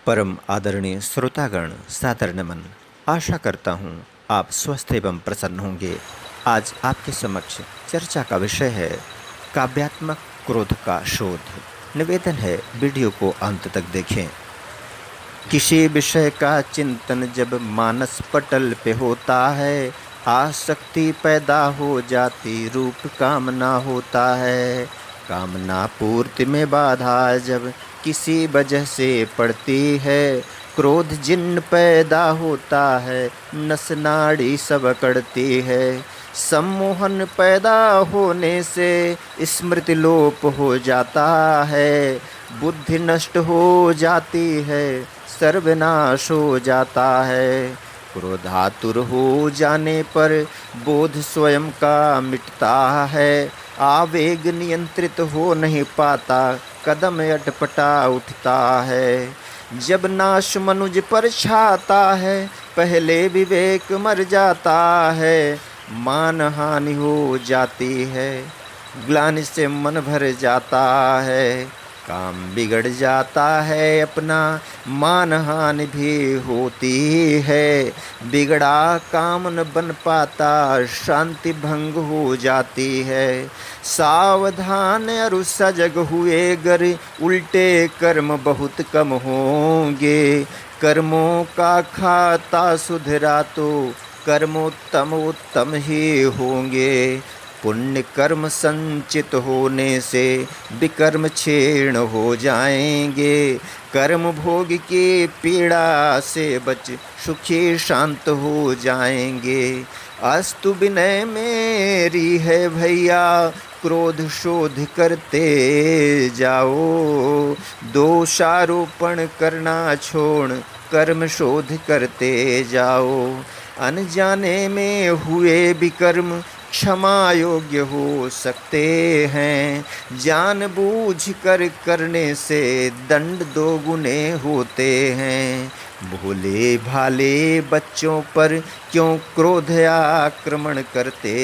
परम आदरणीय श्रोतागण, सादर नमन। आशा करता हूँ आप स्वस्थ एवं प्रसन्न होंगे। आज आपके समक्ष चर्चा का विषय है काव्यात्मक क्रोध का शोध। निवेदन है वीडियो को अंत तक देखें। किसी विषय का चिंतन जब मानस पटल पे होता है, आसक्ति पैदा हो जाती रूप कामना होता है। कामना पूर्ति में बाधा जब किसी वजह से पड़ती है, क्रोध जिन्न पैदा होता है, नस नाड़ी सब अकड़ती है। सम्मोहन पैदा होने से स्मृति लोप हो जाता है, बुद्धि नष्ट हो जाती है, सर्वनाश हो जाता है। क्रोधातुर हो जाने पर बोध स्वयं का मिटता है, आवेग नियंत्रित हो नहीं पाता, कदम अटपटा उठता है। जब नाश मनुज पर छाता है, पहले विवेक मर जाता है, मान हानि हो जाती है, ग्लानि से मन भर जाता है। काम बिगड़ जाता है अपना, मान हानि भी होती है। बिगड़ा काम न बन पाता, शांति भंग हो जाती है। सावधान अरु सजग हुए गर, उल्टे कर्म बहुत कम होंगे। कर्मों का खाता सुधरा तो कर्मोत्तम उत्तम ही होंगे। पुण्य कर्म संचित होने से विकर्म क्षीण हो जाएंगे। कर्म भोग की पीड़ा से बच सुखी शांत हो जाएंगे। अस्तु विनय मेरी है भैया, क्रोध शोध करते जाओ। दोषारोपण करना छोड़ कर्म शोध करते जाओ। अनजाने में हुए विकर्म क्षमा योग्य हो सकते हैं, जानबूझ कर करने से दंड दोगुने होते हैं। भोले भाले बच्चों पर क्यों क्रोध आक्रमण करते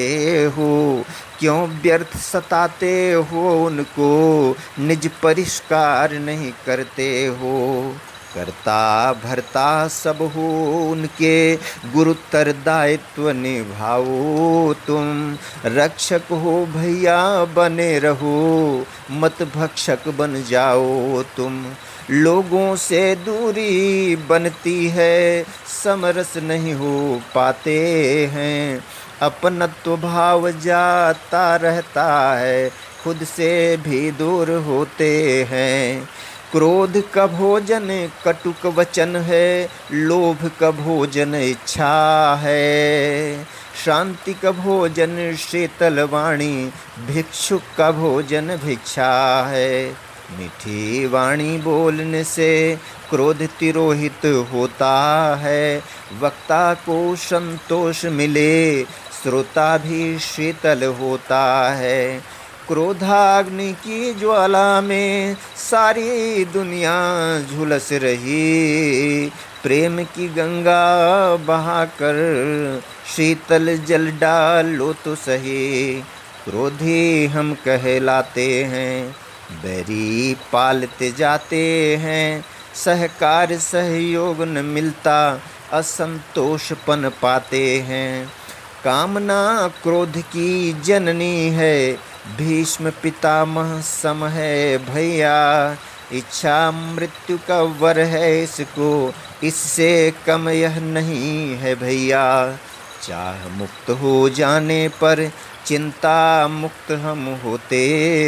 हो, क्यों व्यर्थ सताते हो उनको, निज परिष्कार नहीं करते हो। करता भरता सब हो उनके, गुरुतर दायित्व निभाओ तुम। रक्षक हो भैया बने रहो, मत भक्षक बन जाओ तुम। लोगों से दूरी बनती है, समरस नहीं हो पाते हैं। अपनत्व भाव जाता रहता है, खुद से भी दूर होते हैं। क्रोध का भोजन कटुक वचन है, लोभ का भोजन इच्छा है। शांति का भोजन शीतल वाणी, भिक्षुक का भोजन भिक्षा है। मीठी वाणी बोलने से क्रोध तिरोहित होता है। वक्ता को संतोष मिले, श्रोता भी शीतल होता है। क्रोधाग्नि की ज्वाला में सारी दुनिया झुलस रही, प्रेम की गंगा बहाकर शीतल जल डालो तो सही। क्रोधी हम कहलाते हैं, बैरी पालते जाते हैं। सहकार सहयोग न मिलता, असंतोषपन पाते हैं। कामना क्रोध की जननी है, भीष्म पितामह सम है भैया। इच्छा मृत्यु का वर है इसको, इससे कम यह नहीं है भैया। चाह मुक्त हो जाने पर चिंता मुक्त हम होते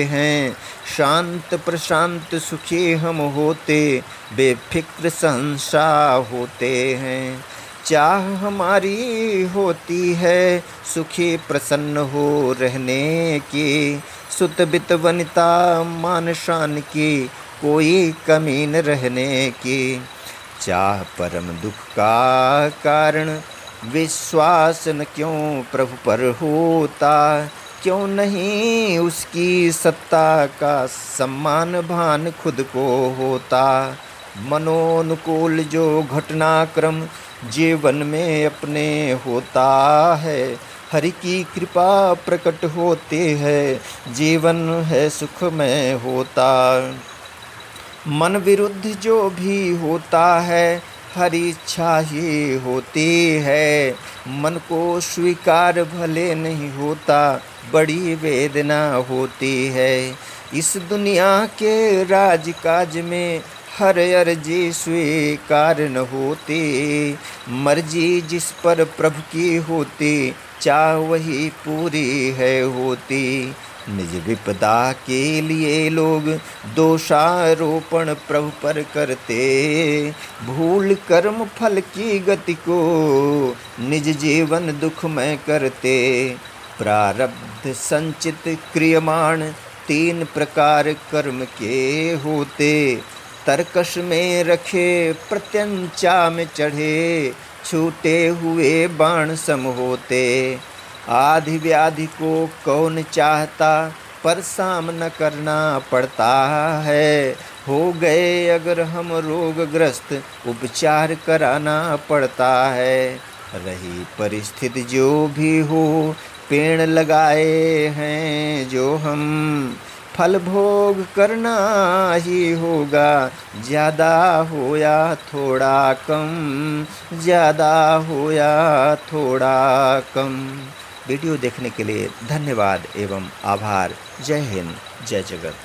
हैं। शांत प्रशांत सुखी हम होते, बेफिक्र सहंसा होते हैं। चाह हमारी होती है, सुखी प्रसन्न हो रहने की। सुत बित वनिता मान शान की, कोई कमी न रहने की। चाह परम दुख का कारण, विश्वास न क्यों प्रभु पर होता। क्यों नहीं उसकी सत्ता का सम्मान भान खुद को होता। मनोनुकूल जो घटनाक्रम जीवन में अपने होता है, हरि की कृपा प्रकट होती है, जीवन है सुखमय होता। मन विरुद्ध जो भी होता है हरी इच्छा ही होती है। मन को स्वीकार भले नहीं होता बड़ी वेदना होती है। इस दुनिया के राजकाज में हर अर्जी स्वीकार न होती। मर्जी जिस पर प्रभु की होती चाह वही पूरी है होती। निज विपदा के लिए लोग दोषारोपण प्रभु पर करते। भूल कर्म फल की गति को निज जीवन दुखमय करते। प्रारब्ध संचित क्रियमाण 3 प्रकार कर्म के होते। तरकश में रखे प्रत्यंचा में चढ़े छूटे हुए बाण सम होते। आधि व्याधि को कौन चाहता पर सामना करना पड़ता है। हो गए अगर हम रोगग्रस्त उपचार कराना पड़ता है। रही परिस्थिति जो भी हो पेड़ लगाए हैं जो हम फल भोग करना ही होगा। ज़्यादा हो या थोड़ा कम, ज़्यादा हो या थोड़ा कम। वीडियो देखने के लिए धन्यवाद एवं आभार। जय हिंद, जय जगत।